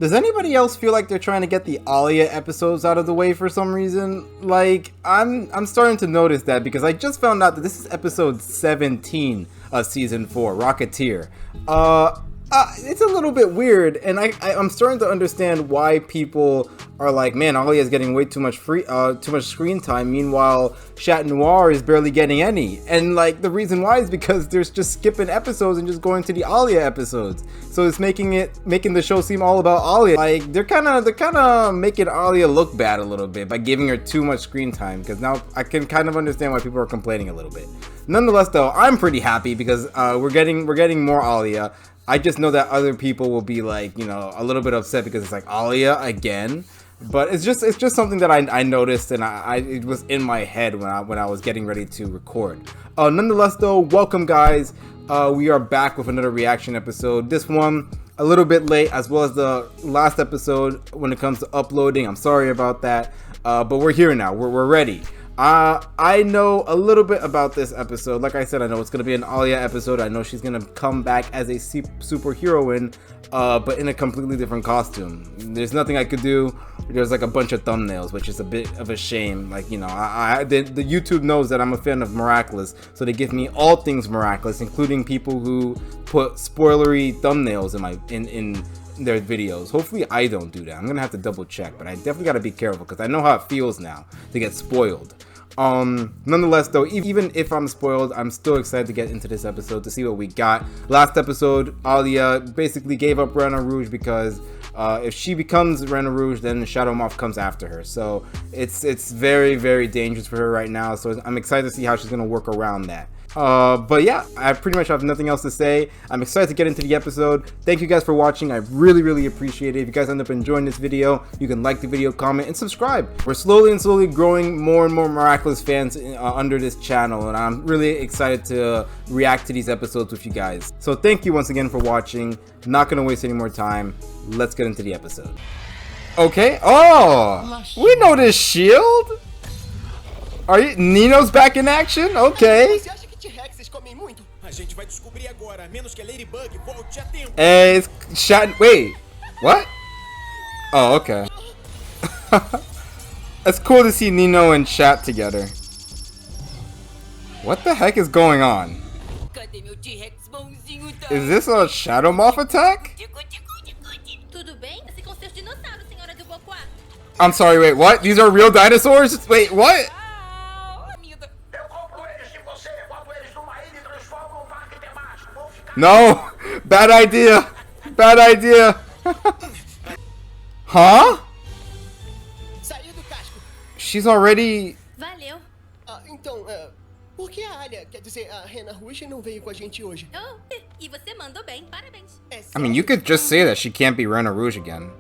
Does anybody else feel like they're trying to get the Aaliyah episodes out of the way for some reason? Like, I'm starting to notice that because I just found out that this is episode 17 of season 4, Rocketear. It's a little bit weird, and I'm starting to understand why people are like, man, Aaliyah is getting way too much screen time. Meanwhile, Chat Noir is barely getting any, and like the reason why is because there's just skipping episodes and just going to the Aaliyah episodes. So it's making the show seem all about Aaliyah. Like they're kind of making Aaliyah look bad a little bit by giving her too much screen time. Because now I can kind of understand why people are complaining a little bit. Nonetheless, though, I'm pretty happy because we're getting more Aaliyah. I just know that other people will be like, you know, a little bit upset because it's like Aaliyah again. But it's just something that I noticed, and it was in my head when I was getting ready to record. Nonetheless, though, welcome guys. We are back with another reaction episode. This one a little bit late, as well as the last episode when it comes to uploading. I'm sorry about that, but we're here now. We're ready. I know a little bit about this episode. Like I said, I know it's going to be an Aliyah episode. I know she's going to come back as a superheroine, but in a completely different costume. There's nothing I could do. There's like a bunch of thumbnails, which is a bit of a shame. Like, you know, the YouTube knows that I'm a fan of Miraculous, so they give me all things Miraculous, including people who put spoilery thumbnails in their videos. Hopefully I don't do that. I'm gonna have to double check, but I definitely gotta be careful because I know how it feels now to get spoiled. Nonetheless, though, even if I'm spoiled, I'm still excited to get into this episode to see what we got. Last episode, Aaliyah basically gave up Reina Rouge because if she becomes Reina Rouge, then Shadow Moth comes after her. So it's very, very dangerous for her right now. So I'm excited to see how she's gonna work around that. But yeah, I pretty much have nothing else to say. I'm excited to get into the episode. Thank you guys for watching. I really appreciate it. If you guys end up enjoying this video, you can like the video, comment, and subscribe. We're slowly growing more and more Miraculous fans under this channel, and I'm really excited to react to these episodes with you guys. So thank you once again for watching. Not gonna waste any more time. Let's get into the episode. Okay. Oh, we know this shield. Are you Nino's back in action? Okay. Hey, it's Chat. Wait, what? Oh, okay. It's cool to see Nino and Chat together. What the heck is going on? Is this a Shadow Moth attack? I'm sorry, wait, what? These are real dinosaurs? Wait, what? No! Bad idea! Bad idea! Huh? She's already... Valeu. Então, por que a Alia, quer dizer, a Reina Rouge não veio com a gente hoje? Oh, e você mandou bem, parabéns. I mean, you could just say that she can't be Reina Rouge again.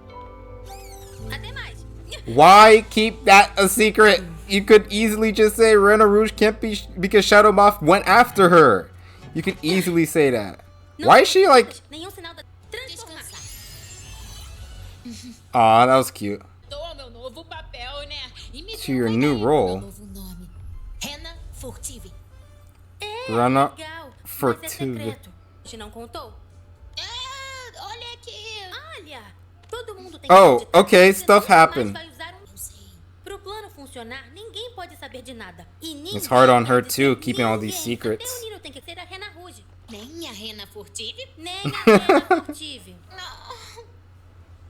Até mais. Why keep that a secret? You could easily just say Reina Rouge can't be because Shadow Moth went after her. You could easily say that. Why is she like... Aw, that was cute. To your new role. Reina Furtive. Oh, okay, stuff happened. It's hard on her too, keeping all these secrets.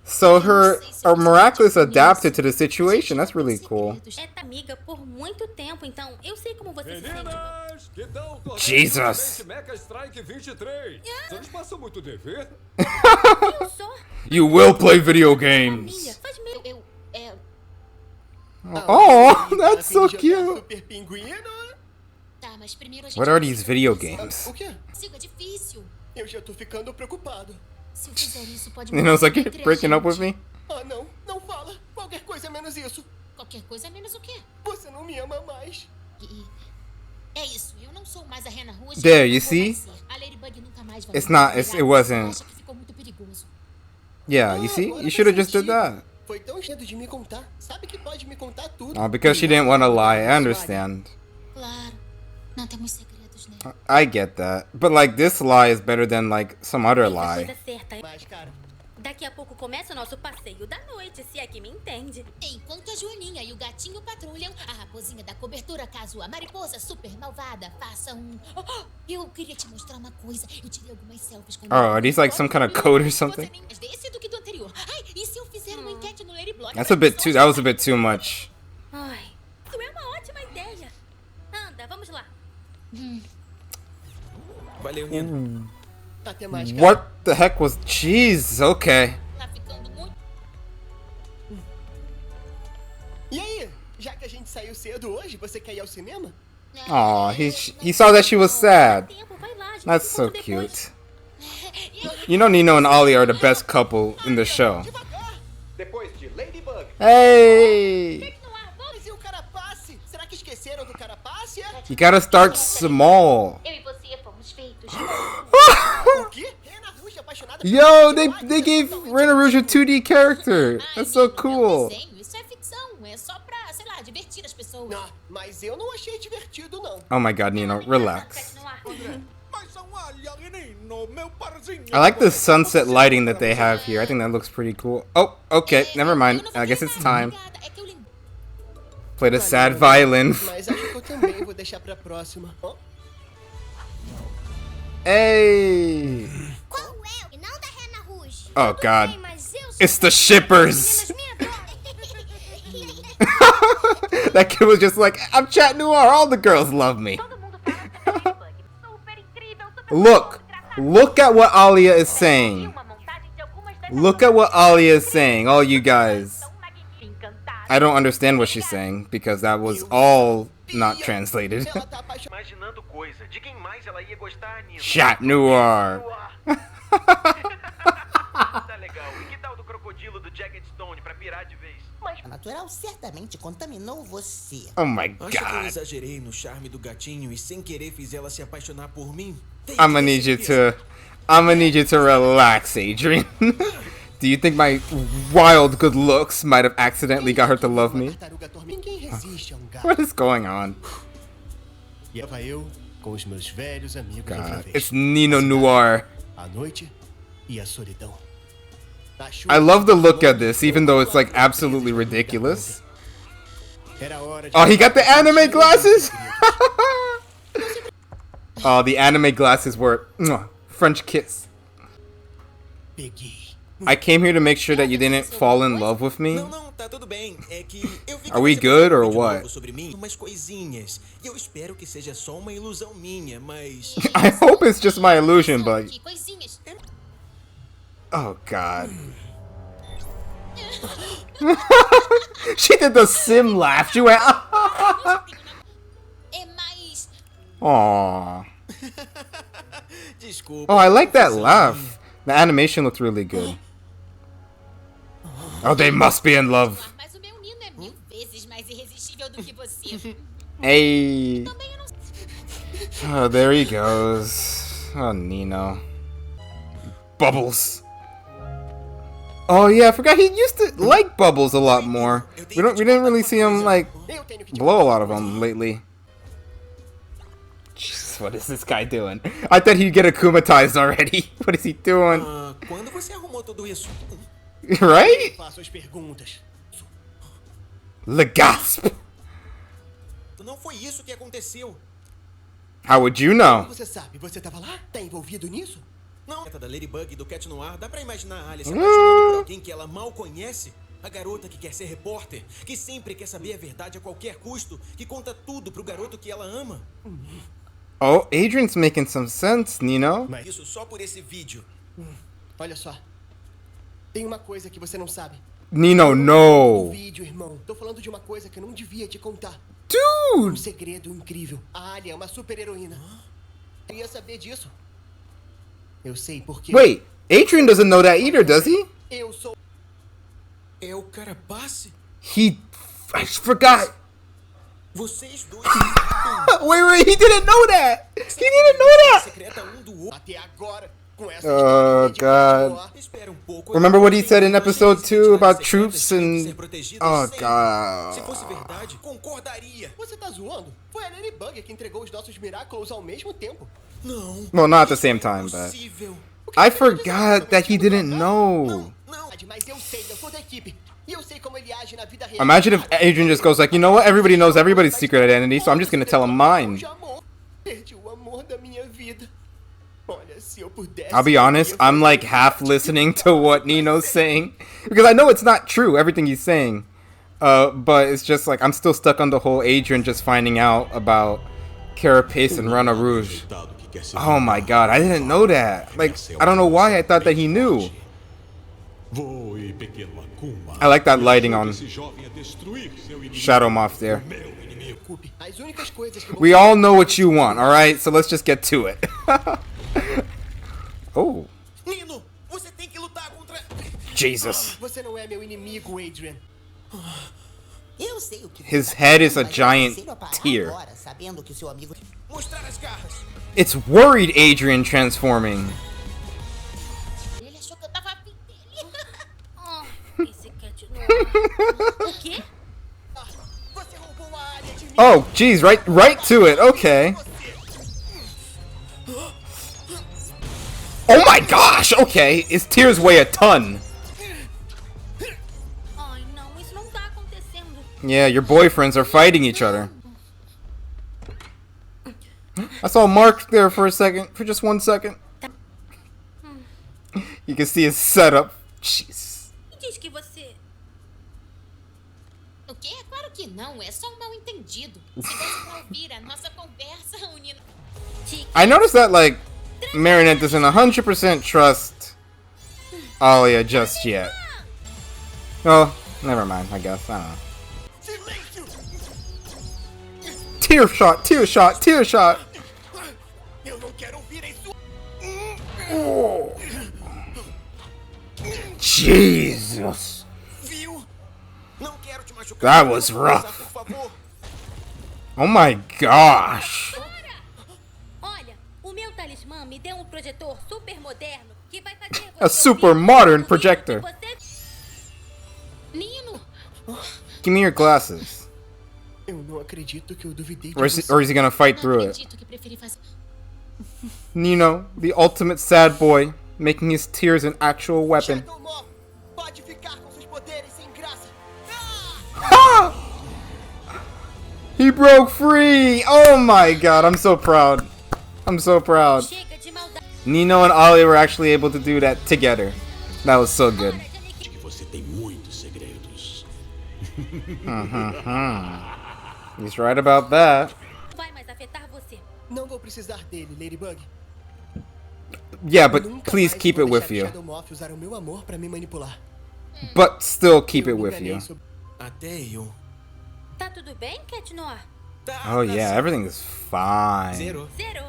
So her Miraculous adapted to the situation. That's really cool. Jesus. You will play video games. Oh, that's so cute. What are these video games? Eu já tô ficando preocupado. Nino's like, breaking up with me? Ah, não, não fala. Qualquer coisa menos isso. Qualquer coisa menos o quê? Você não me ama mais. É isso, eu não sou mais a Reina Rouge. There, you see? A Ladybug nunca mais vai. It's not, it wasn't. Acho que ficou muito perigoso. Yeah, you see? You should have just did that. Foi tão cedo de me contar. Sabe que pode me contar tudo. Oh, because she didn't want to lie. I understand. Claro. Não temos segredos, né? I get that. But like this lie is better than like some other lie. Daqui a pouco começa o nosso passeio da noite, se é que me entende. Enquanto a Joaninha e o gatinho patrulham, a raposinha da cobertura, caso a mariposa super malvada faça um... eu queria te mostrar uma coisa. Eu tirei algumas selfies com... Oh, are these like some kind of code or something? Você nem mais desse do que do anterior. Ai, e se eu fizer uma enquete no Ladybug? That was a bit too much. Ai, isso é uma ótima ideia. Anda, vamos lá. Valeu, Nino. Até mais, cara. What the heck was... Jeez, okay. Tá ficando muito... E aí? Já que a gente saiu cedo hoje, você quer ir ao cinema? Aw, he saw that she was sad. Tempo, vai lá, a gente That's se so encontra depois. cute. You know Nino and Aliyah are the best couple in the show. Depois de Ladybug. Hey! Mas e o carapace? Será que esqueceram do carapace? You gotta start small. Eu e você fomos feitos. O quê? Rena Rouge apaixonada por Yo, they gave Rena Rouge a 2D character. That's so cool. Isso é ficção, é só pra, sei lá, divertir as pessoas. Não, mas eu não achei divertido, não. Oh my god, Nino, relax. Chat Noir. I like the sunset lighting that they have here. I think that looks pretty cool. Oh, okay, never mind. I guess it's time. É que eu lembrei. Play the sad violin. Mas acho que eu também vou deixar pra próxima. Ó. Hey! Qual é o final da Rena Rouge? Oh god. Mas eu sou It's the shippers! me adora. That kid was just like, I'm Chat Noir, all the girls love me. Todo mundo fala sobre Ladybug. Super incrível, super Look at what Aliyah is saying. Uma montagem de algumas das Look at what Aliyah is saying, all you guys. tão magníficas, encantada. I don't understand what she's saying, because that was all not translated. Ela tá apaixonada. Imaginando coisa. De quem mais ela ia gostar, Nino? Chat Noir. Tá legal. E que tal do crocodilo do Jagged Stone pra pirar de vez? A natural certamente contaminou você. Oh my Acho que eu god. exagerei no charme do gatinho e sem querer fiz ela se apaixonar por mim. I'ma need you to relax, Adrian. Do you think my wild good looks might have accidentally got her to love me? Tartaruga atormentada. Ninguém resiste a um gato. What is going on? E vai eu com os meus velhos amigos outra God, vez. it's Nino Noir. A noite e a solidão. I love the look at this, even though it's like absolutely ridiculous. Era hora de... Oh, he got the anime glasses? Oh, the anime glasses were French kiss. Peguei. I came here to make sure that you didn't fall in love with me. Não, não, tá tudo bem. É que eu vi que Are we você good or comentou de what? novo sobre mim, umas coisinhas. E eu espero que seja só uma ilusão minha, mas I hope it's just my illusion, but... Que coisinhas. Oh, God. She did the sim laugh. She went... É mais... Aww. desculpa. Oh, I like that laugh. The animation looked really good. Oh, they must be in love. Mas o meu Nino é 1000 vezes mais irresistível do que você. Hey. Também eu não... Oh, there he goes. Oh, Nino. Bubbles. Oh yeah, I forgot he used to like Bubbles a lot more. We didn't really see him like Eu tenho que te blow a lot of them lately. Jesus, what is this guy doing? I thought he'd get akumatized already. What is he doing? Ah, quando você arrumou tudo isso? Right? faço as perguntas. Le gasp. Não foi isso que aconteceu. How would you know? Você sabe, você tava lá? Tá envolvido nisso? Não, da Ladybug e do Cat Noir, dá pra imaginar a Aliyah se apaixonando por alguém que ela mal conhece? A garota que quer ser repórter, que sempre quer saber a verdade a qualquer custo, que conta tudo pro garoto que ela ama. Oh, Adrian's making some sense, Nino. Mas Isso só por esse vídeo. olha só. Tem uma coisa que você não sabe. Nino, O no. vídeo, irmão. Tô falando de uma coisa que eu não devia te contar. Um Dude. segredo incrível. A Aliyah é uma super heroína. Queria saber disso. Eu sei porque... Wait, Adrian doesn't know that either, does he? Eu sou... É o carapace? I forgot. Vocês dois Wait, he didn't know that. He didn't know that. secreta um do outro. Até agora, com essa Oh, história de Chat Noir, God. Espera um pouco. Remember what he said in episode 2 about Secretas troops têm que and... ser protegidas Oh, sempre. Se fosse God. verdade, concordaria. Você tá zoando? Foi a Ladybug que entregou os nossos Miraculous ao mesmo tempo. Não. Well, not at the same time, but... Possível. I forgot that he didn't know. Mas eu sei, eu sou da equipe. E eu sei como ele age na vida real. Imagine if Adrian just goes like, you know what? Everybody knows everybody's secret identity, so I'm just gonna tell him mine. Perdi o amor da minha vida. Olha, se eu pudesse. I'll be honest, I'm like half listening to what Nino's saying because I know it's not true, everything he's saying. But it's just like I'm still stuck on the whole Adrian just finding out about Carapace and Rana Rouge. Oh my god, I didn't know that. Like, I don't know why I thought that he knew. I like that lighting on Shadow Moth there. We all know what you want, alright? So let's just get to it. Oh. Nino, você tem que lutar contra... Jesus. Você não é meu inimigo, Adrian. Eu sei o que His head is a giant tear. agora, sabendo que seu amigo... Mostrar as garras. It's worried Adrian transforming. Ele achou que eu tava afim dele. Oh, esse Cat Noir. O quê? Você roubou a área de mim. Oh, geez, right to it. Okay. Oh my gosh. Okay, his tears weigh a ton. Ai, não, isso não tá acontecendo. Yeah, your boyfriends are fighting each other. I saw Mark there for a second, for just 1 second. You can see his setup. Jeez. Me diz que você... O quê? Claro que não. É só um mal entendido. Se fosse pra ouvir a nossa conversa, o Nino... I noticed that, like, Marinette doesn't 100% trust Aaliyah just yet. Oh, never mind, I guess. I don't know. Tear shot, tear shot, tear shot. Eu não quero ouvir isso. Oh. Jesus. Viu? Não quero te machucar. That was rough. Por favor. Oh my gosh. Olha, o meu talismã me deu um projetor super moderno que vai fazer você A super ouvir modern tudo projector. que você- Nino! Give me your glasses. Eu não acredito que eu duvidei de Or is he gonna fight Não through it? acredito que preferi fazer... Nino, the ultimate sad boy, making his tears an actual weapon. Shadow Moth, pode ficar com seus poderes sem graça. Ha! He broke free! Oh my god, I'm so proud. I'm so proud. Chega de maldade. Nino and Aaliyah were actually able to do that together. That was so good. Você tem muitos segredos. He's right about that. Não vai mais afetar você. Não vou precisar dele, Ladybug. Yeah, but Nunca please mais keep vou it with deixar you. Shadow Moth usar o meu amor pra me manipular. But still keep Eu it me with enganei you. sobre- Até eu. Tá tudo bem, Cat Noir? Tá, Oh tá yeah, sim. everything is fine. Zero. Zero.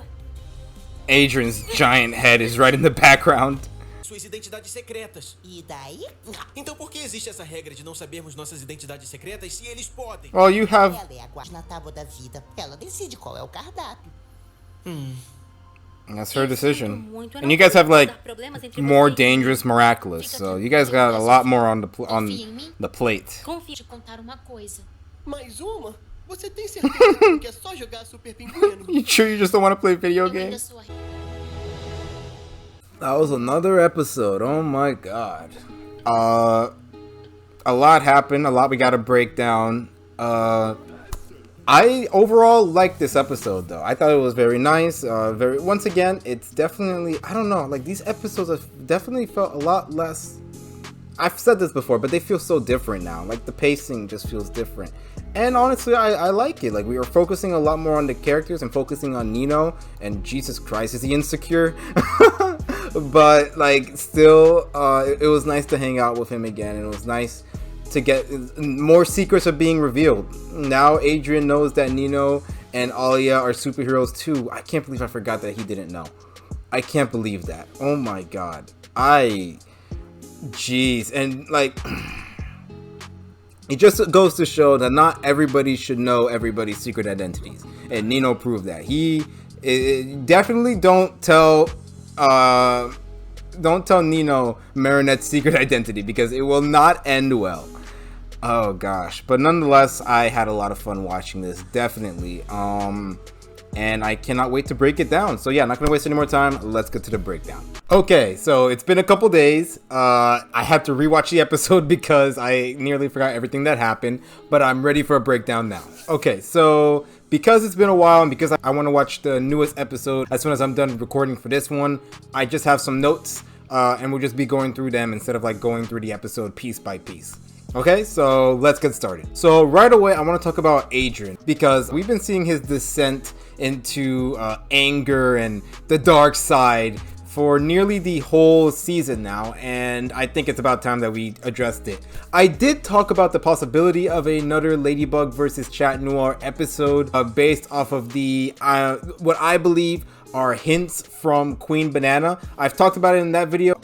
Adrian's giant head is right in the background. Suas identidades secretas. E daí? Então por que existe essa regra de não sabermos nossas identidades secretas se eles podem? Well, you have... Ela é a guarda na tábua da vida. Ela decide qual é o cardápio. That's her decision. Muito, eu And não you guys have vou like causar problemas entre more vocês. dangerous Miraculous, so you guys got a lot more on Confia em mim? the plate. Confia. Te contar uma coisa. Mais uma? Você tem certeza que é só jogar Super Pinguino? You sure you just don't want to play video Eu ainda games? sou... That was another episode. Oh my god. A lot happened. A lot we got to break down. I overall liked this episode though. I thought it was very nice. Once again, it's definitely, I don't know, like these episodes have definitely felt a lot less. I've said this before, but they feel so different now. Like the pacing just feels different. And honestly, I like it. Like we were focusing a lot more on the characters and focusing on Nino. And Jesus Christ, is he insecure? But like still, it was nice to hang out with him again. And it was nice to get more secrets are being revealed. Now Adrian knows that Nino and Aliyah are superheroes too. I can't believe I forgot that he didn't know. I can't believe that. Oh my god. Jeez. And like, it just goes to show that not everybody should know everybody's secret identities. And Nino proved that. He definitely don't tell Nino Marinette's secret identity because it will not end well. Oh gosh. But nonetheless, I had a lot of fun watching this. Definitely. and I cannot wait to break it down. So yeah, not gonna waste any more time. Let's get to the breakdown. Okay, so it's been a couple days. I had to rewatch the episode because I nearly forgot everything that happened, but I'm ready for a breakdown now. Okay, so because it's been a while and because I want to watch the newest episode as soon as I'm done recording for this one, I just have some notes and we'll just be going through them instead of like going through the episode piece by piece. Okay, so let's get started. So right away, I want to talk about Adrian because we've been seeing his descent into anger and the dark side for nearly the whole season now, and I think it's about time that we addressed it. I did talk about the possibility of another Ladybug versus Chat Noir episode based off of the what I believe are hints from Queen Banana. I've talked about it in that video.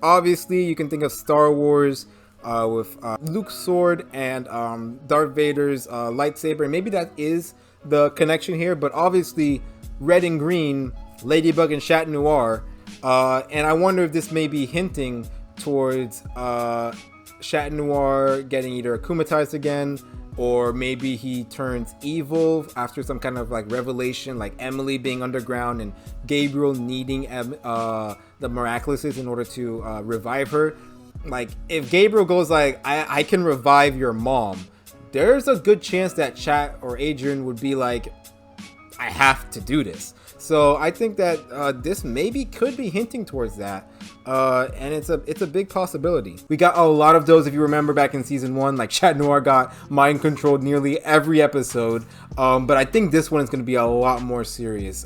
Obviously, you can think of Star Wars with Luke's sword and Darth Vader's lightsaber, and maybe that is the connection here, but obviously red and green, Ladybug and Chat Noir, and I wonder if this may be hinting towards Chat Noir getting either akumatized again, or maybe he turns evil after some kind of like revelation, like Emily being underground and Gabriel needing the Miraculouses in order to revive her. Like, if Gabriel goes like, I can revive your mom, there's a good chance that Chat or Adrian would be like, I have to do this. So I think that this maybe could be hinting towards that, and it's a big possibility. We got a lot of those, if you remember back in season 1, like Chat Noir got mind controlled nearly every episode, but I think this one is going to be a lot more serious.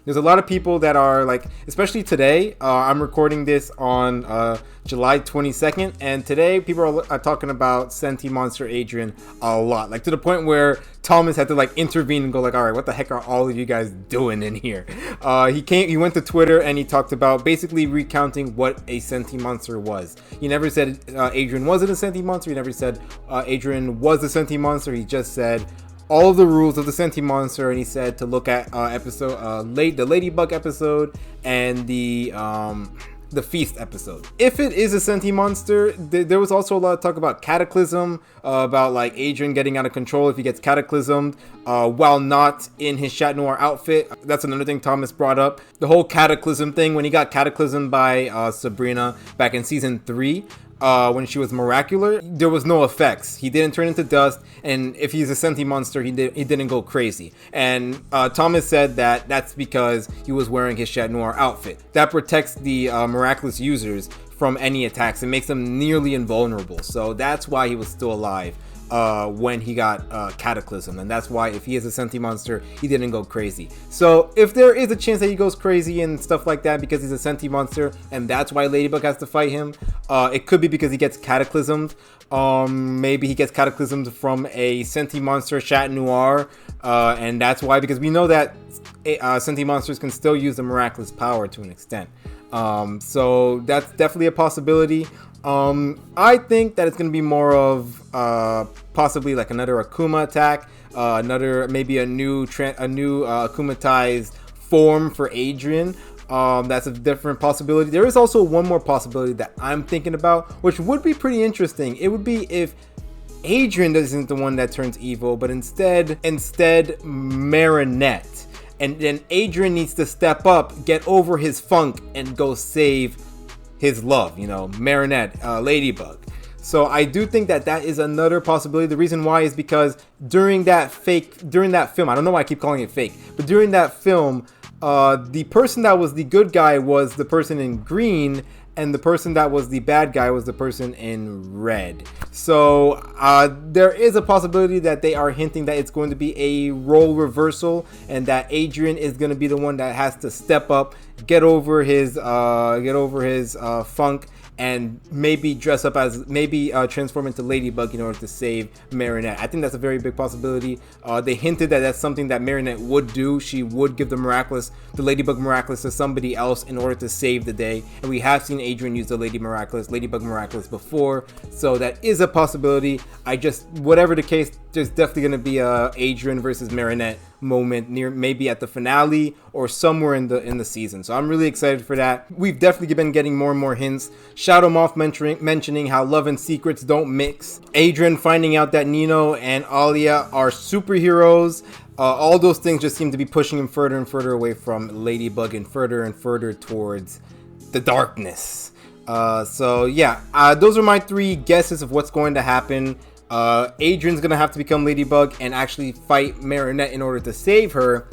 There's a lot of people that are like, especially today, I'm recording this on July 22nd, and today people are talking about Senti Monster Adrian a lot, like to the point where Thomas had to like intervene and go like, all right, what the heck are all of you guys doing in here? He went to Twitter and he talked about basically recounting what a Senti Monster was. He never said Adrian wasn't a Senti Monster. He never said Adrian was a Senti Monster. He just said all of the rules of the Senti Monster, and he said to look at the Ladybug episode and the Feast episode. If it is a Senti Monster, there was also a lot of talk about Cataclysm, about like Adrian getting out of control if he gets cataclysmed while not in his Chat Noir outfit. That's another thing Thomas brought up. The whole Cataclysm thing, when he got cataclysmed by Sabrina back in season 3, when she was miraculous, there was no effects. He didn't turn into dust, and if he's a Senti Monster, he didn't go crazy. And Thomas said that that's because he was wearing his Chat Noir outfit. That protects the miraculous users from any attacks and makes them nearly invulnerable. So that's why he was still alive when he got cataclysm, and that's why if he is a Senti Monster, he didn't go crazy. So if there is a chance that he goes crazy and stuff like that because he's a Senti Monster, and that's why Ladybug has to fight him, it could be because he gets cataclysmed. Maybe he gets cataclysmed from a Senti Monster Chat Noir, and that's why, because we know that Senti Monsters can still use the miraculous power to an extent. So that's definitely a possibility. I think that it's going to be more of possibly like another Akuma attack, maybe a new akumatized form for Adrian. That's a different possibility. There is also one more possibility that I'm thinking about, which would be pretty interesting. It would be if Adrian isn't the one that turns evil, but instead Marinette. And then Adrian needs to step up, get over his funk, and go save his love, Marinette, Ladybug. So I do think that is another possibility. The reason why is because during that film, I don't know why I keep calling it fake, but during that film, the person that was the good guy was the person in green, and the person that was the bad guy was the person in red. So there is a possibility that they are hinting that it's going to be a role reversal, and that Adrian is going to be the one that has to step up, get over his funk, and maybe dress up as, transform into Ladybug in order to save Marinette. I think that's a very big possibility. They hinted that that's something that Marinette would do. She would give the Ladybug Miraculous to somebody else in order to save the day. And we have seen Adrian use the Ladybug Miraculous before. So that is a possibility. Whatever the case, there's definitely going to be a Adrian versus Marinette moment near maybe at the finale or somewhere in the season. So I'm really excited for that. We've definitely been getting more and more hints. Shadow Moth mentioning how love and secrets don't mix. Adrien finding out that Nino and Aaliyah are superheroes. All those things just seem to be pushing him further and further away from Ladybug and further towards the darkness. So yeah, those are my 3 guesses of what's going to happen. Adrian's gonna have to become Ladybug and actually fight Marinette in order to save her.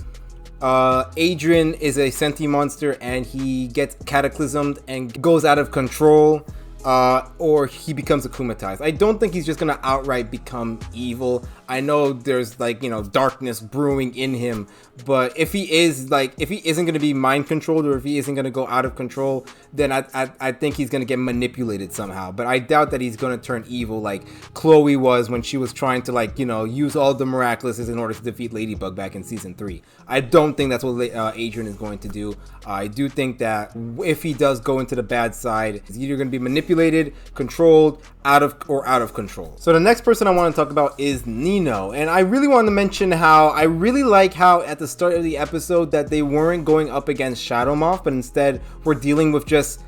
Adrien is a Senti monster and he gets cataclysmed and goes out of control. Or he becomes akumatized. I don't think he's just gonna outright become evil. I know there's like, you know, darkness brewing in him, but if he isn't gonna be mind controlled, or if he isn't gonna go out of control, then I think he's gonna get manipulated somehow. But I doubt that he's gonna turn evil like Chloe was when she was trying to, like, you know, use all the Miraculouses in order to defeat Ladybug back in season 3. I don't think that's what Adrien is going to do. I do think that if he does go into the bad side, he's either gonna be manipulated, controlled, out of control. So the next person I want to talk about is Nino, and I really want to mention how I really like how at the start of the episode that they weren't going up against Shadow Moth, but instead we're dealing with just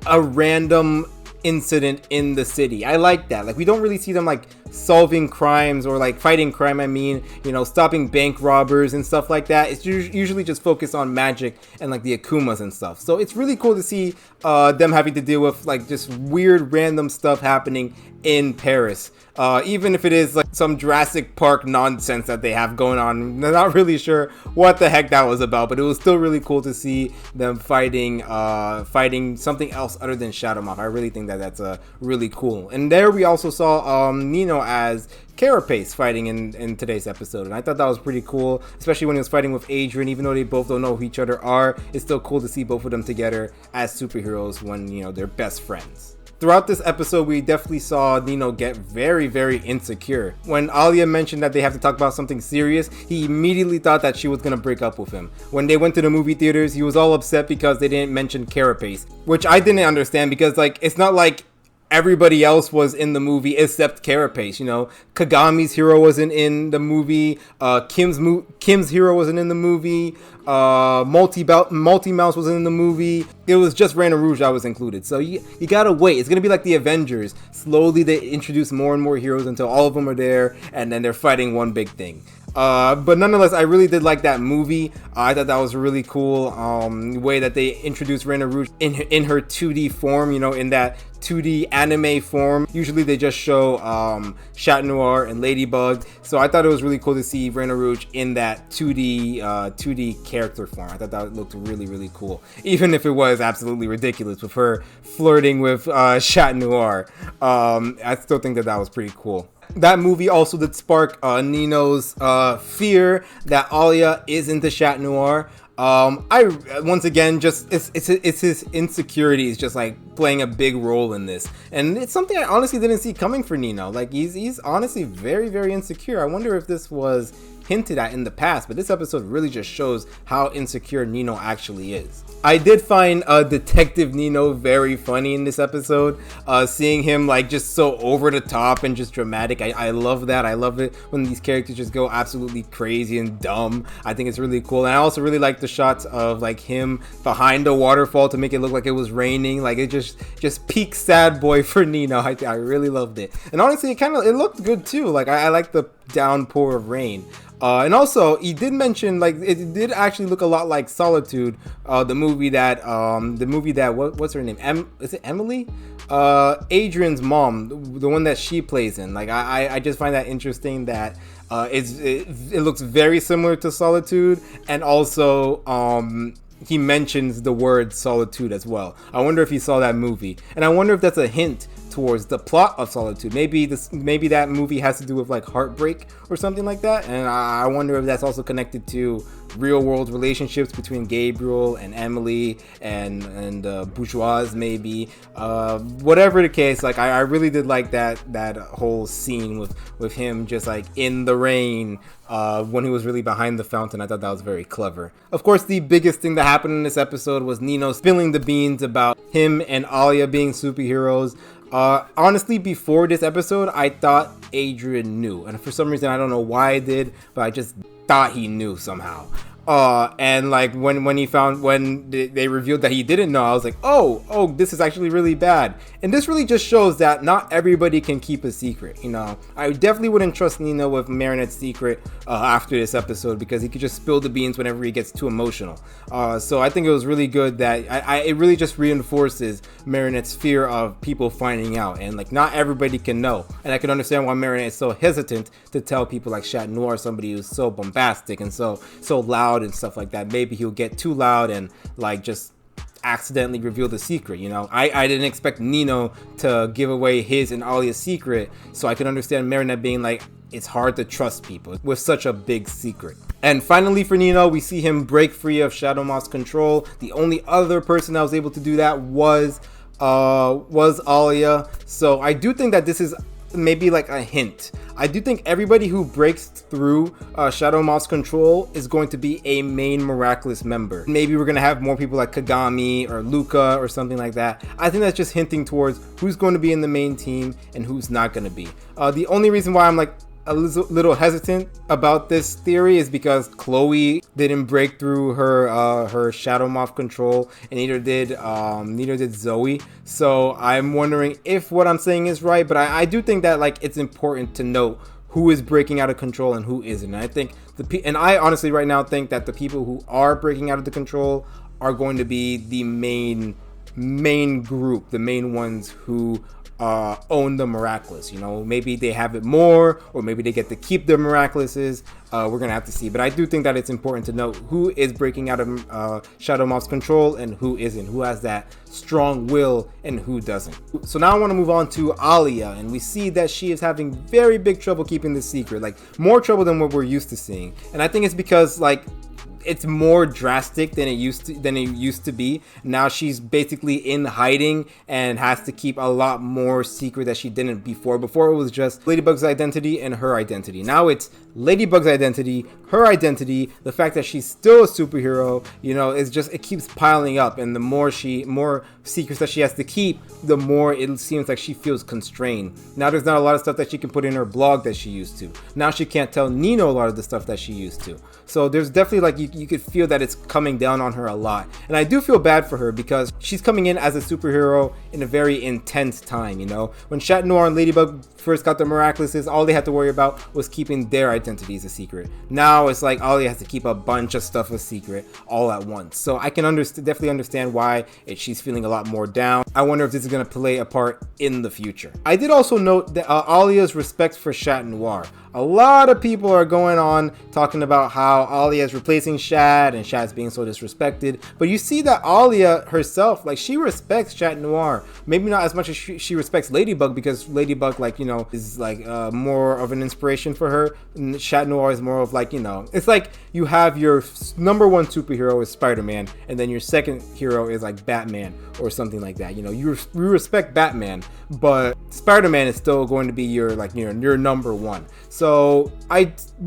a random incident in the city. I like that. Like, we don't really see them like solving crimes or like fighting crime. I mean, you know, stopping bank robbers and stuff like that. It's usually just focused on magic and like the Akumas and stuff. So it's really cool to see them having to deal with like just weird random stuff happening in Paris. Even if it is like some Jurassic Park nonsense that they have going on. I'm not really sure what the heck that was about, but it was still really cool to see them fighting something else other than Shadow Moth. I really think that that's really cool. And there we also saw Nino as Carapace fighting in today's episode, and I thought that was pretty cool, especially when he was fighting with Adrien. Even though they both don't know who each other are, it's still cool to see both of them together as superheroes when, you know, they're best friends. Throughout this episode, we definitely saw Nino get very, very insecure. When Aaliyah mentioned that they have to talk about something serious, he immediately thought that she was gonna break up with him. When they went to the movie theaters, he was all upset because they didn't mention Carapace, which I didn't understand, because like, it's not like everybody else was in the movie except Carapace. You know, Kagami's hero wasn't in the movie. Kim's hero wasn't in the movie. Multi-Mouse wasn't in the movie. It was just Reina Rouge that was included. So you gotta wait. It's gonna be like the Avengers. Slowly they introduce more and more heroes until all of them are there, and then they're fighting one big thing. But nonetheless, I really did like that movie. I thought that was a really cool way that they introduced Reina Rouge in her 2D form, you know, in that 2D anime form. Usually they just show Chat Noir and Ladybug, so I thought it was really cool to see Reina Rouge in that 2D character form. I thought that looked really, really cool, even if it was absolutely ridiculous with her flirting with Chat Noir. I still think that was pretty cool. That movie also did spark Nino's fear that Aaliyah is into Chat Noir. Once again, just it's his insecurities just like playing a big role in this, and it's something I honestly didn't see coming for Nino. Like, he's honestly very, very insecure. I wonder if this was hinted at in the past, but this episode really just shows how insecure Nino actually is. I did find Detective Nino very funny in this episode. Seeing him like just so over the top and just dramatic. I love that. I love it when these characters just go absolutely crazy and dumb. I think it's really cool. And I also really like the shots of like him behind the waterfall to make it look like it was raining. Like, it just peak sad boy for Nino. I really loved it. And honestly, it looked good too. Like, I like the downpour of rain. And also, he did mention, like, it did actually look a lot like Solitude, the movie that what's her name? Is it Emily? Adrian's mom, the one that she plays in. Like, I just find that interesting that it looks very similar to Solitude, and also he mentions the word solitude as well. I wonder if he saw that movie, and I wonder if that's a hint towards the plot of Solitude. Maybe that movie has to do with like heartbreak or something like that, and I wonder if that's also connected to real world relationships between Gabriel and Emily and Bourgeois, maybe. Whatever the case, like, I really did like that whole scene with him just like in the rain when he was really behind the fountain. I thought that was very clever. Of course, the biggest thing that happened in this episode was Nino spilling the beans about him and Aaliyah being superheroes. Honestly, before this episode, I thought Adrian knew, and for some reason I don't know why I did, but I just thought he knew somehow. And like when they revealed that he didn't know, I was like, oh, this is actually really bad. And this really just shows that not everybody can keep a secret. You know, I definitely wouldn't trust Nino with Marinette's secret after this episode, because he could just spill the beans whenever he gets too emotional. So I think it was really good that it really just reinforces Marinette's fear of people finding out, and like not everybody can know. And I can understand why Marinette is so hesitant to tell people like Chat Noir, somebody who's so bombastic and so loud and stuff like that. Maybe he'll get too loud and like just accidentally reveal the secret. You know, I didn't expect Nino to give away his and Aaliyah's secret, so I can understand Marinette being like, it's hard to trust people with such a big secret. And finally for Nino, we see him break free of Shadow Moth's control. The only other person that was able to do that was Aaliyah. So I do think that this is maybe like a hint. I do think everybody who breaks through Shadow Moth's control is going to be a main Miraculous member. Maybe we're going to have more people like Kagami or Luca or something like that. I think that's just hinting towards who's going to be in the main team and who's not going to be. The only reason why I'm like a little hesitant about this theory is because Chloe didn't break through her Shadow Moth control, and neither did Zoe. So I'm wondering if what I'm saying is right, but I do think that like it's important to note who is breaking out of control and who isn't. And I think I honestly right now think that the people who are breaking out of the control are going to be the main group, the main ones who own the Miraculous. You know, maybe they have it more, or maybe they get to keep their Miraculouses. We're gonna have to see, but I do think that it's important to note who is breaking out of Shadow Moth's control and who isn't, who has that strong will and who doesn't. So now I want to move on to Aliyah, and we see that she is having very big trouble keeping this secret, like more trouble than what we're used to seeing. And I think it's because like it's more drastic than it used to be. Now she's basically in hiding and has to keep a lot more secret that she didn't before. Before it was just Ladybug's identity and her identity. Now it's Ladybug's identity, her identity, the fact that she's still a superhero. You know, it keeps piling up, and the more secrets that she has to keep, the more it seems like she feels constrained. Now there's not a lot of stuff that she can put in her blog that she used to. Now she can't tell Nino a lot of the stuff that she used to. So there's definitely like you could feel that it's coming down on her a lot. And I do feel bad for her because she's coming in as a superhero in a very intense time, you know. When Chat Noir and Ladybug first got the Miraculouses, all they had to worry about was keeping their identities a secret. Now it's like Aliyah has to keep a bunch of stuff a secret all at once. So I can definitely understand why she's feeling a lot more down. I wonder if this is going to play a part in the future. I did also note that Aliyah's respect for Chat Noir. A lot of people are going on talking about how Aliyah is replacing Chat and Chat's being so disrespected. But you see that Aliyah herself, like, she respects Chat Noir. Maybe not as much as she respects Ladybug, because Ladybug, like, you know, is like more of an inspiration for her. And Chat Noir is more of like, you know, it's like you have your number one superhero is Spider-Man, and then your second hero is like Batman or something like that. You know, you respect Batman, but Spider-Man is still going to be your number one. So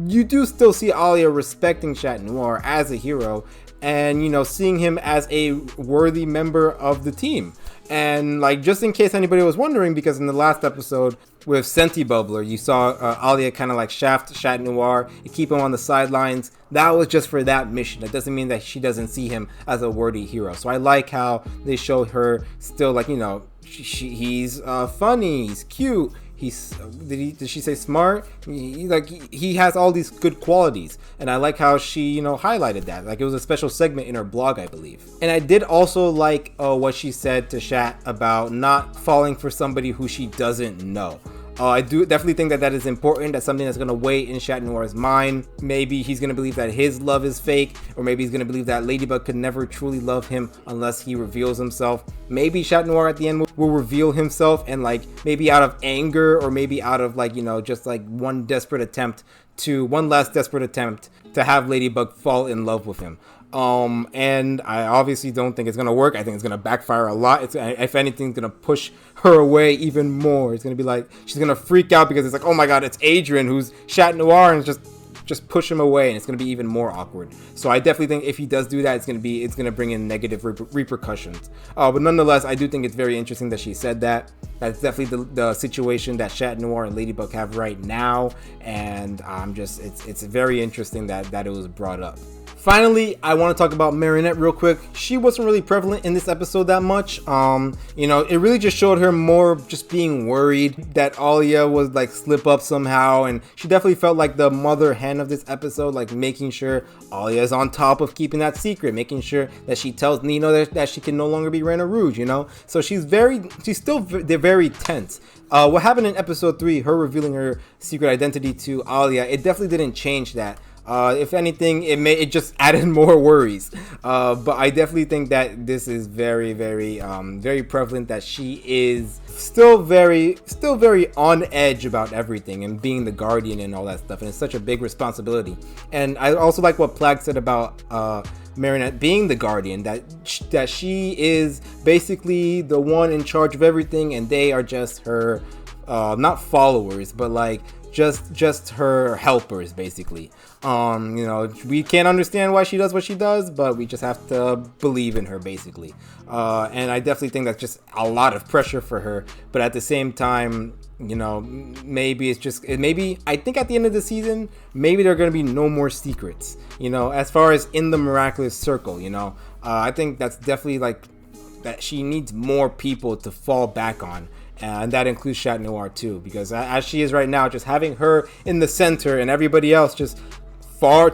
you do still see Aliyah respecting Chat Noir as a hero, and you know, seeing him as a worthy member of the team. And like, just in case anybody was wondering, because in the last episode with Senti Bubbler, you saw Aliyah kind of like shaft Chat Noir and keep him on the sidelines. That was just for that mission. That doesn't mean that she doesn't see him as a worthy hero. So I like how they show her still, like, you know, he's funny, he's cute. Did she say smart? He has all these good qualities, and I like how she, you know, highlighted that. Like, it was a special segment in her blog, I believe. And I did also like what she said to Chat about not falling for somebody who she doesn't know. I do definitely think that is important. That's something that's going to weigh in Chat Noir's mind. Maybe he's going to believe that his love is fake, or maybe he's going to believe that Ladybug could never truly love him unless he reveals himself. Maybe Chat Noir at the end will reveal himself, and like maybe out of anger, or maybe out of like, you know, just like one last desperate attempt to have Ladybug fall in love with him. And I obviously don't think it's gonna work. I think it's gonna backfire a lot. If anything, it's gonna push her away even more. It's gonna be like she's gonna freak out because it's like, oh my god, it's Adrian who's Chat Noir, and just just push him away, and it's gonna be even more awkward. So I definitely think if he does do that, it's gonna bring in negative repercussions. But nonetheless, I do think it's very interesting that she said that. That's definitely the situation that Chat Noir and Ladybug have right now, and it's very interesting that it was brought up. Finally, I want to talk about Marinette real quick. She wasn't really prevalent in this episode that much. You know, it really just showed her more just being worried that Aaliyah was like slip up somehow, and she definitely felt like the mother hen of this episode, like making sure Aaliyah is on top of keeping that secret, making sure that she tells Nino that she can no longer be Reina Rouge, you know? So she's still very tense. What happened in episode 3, her revealing her secret identity to Aliyah, it definitely didn't change that. If anything, it just added more worries. But I definitely think that this is very prevalent, that she is still very on edge about everything and being the guardian and all that stuff. And it's such a big responsibility. And I also like what Plag said about Marinette being the guardian, that she is basically the one in charge of everything, and they are just her, not followers, but like just her helpers, basically. You know, we can't understand why she does what she does, but we just have to believe in her, basically. And I definitely think that's just a lot of pressure for her. But at the same time, you know, maybe I think at the end of the season, maybe there are going to be no more secrets, you know, as far as in the Miraculous Circle, you know. I think that's definitely like that she needs more people to fall back on. And that includes Chat Noir too, because as she is right now, just having her in the center and everybody else just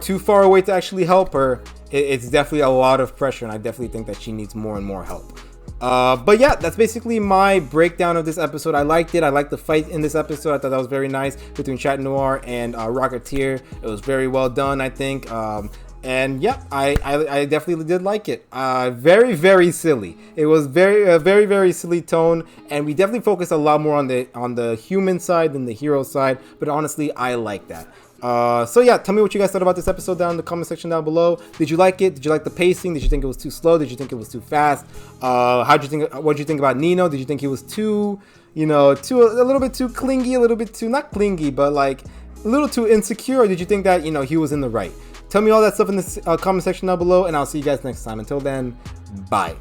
too far away to actually help her, it's definitely a lot of pressure, and I definitely think that she needs more and more help. But yeah, that's basically my breakdown of this episode. I liked it. I liked the fight in this episode. I thought that was very nice between Chat Noir and Rocketear. It was very well done, I think. And yeah, I definitely did like it. Very silly. It was very silly tone, and we definitely focused a lot more on the human side than the hero side. But honestly, I like that. So yeah, tell me what you guys thought about this episode down in the comment section down below. Did you like it? Did you like the pacing? Did you think it was too slow? Did you think it was too fast? What did you think about Nino? Did you think he was too, you know, a little bit too clingy, a little bit too, not clingy, but like a little too insecure? Or did you think that, you know, he was in the right? Tell me all that stuff in the comment section down below, and I'll see you guys next time. Until then, bye.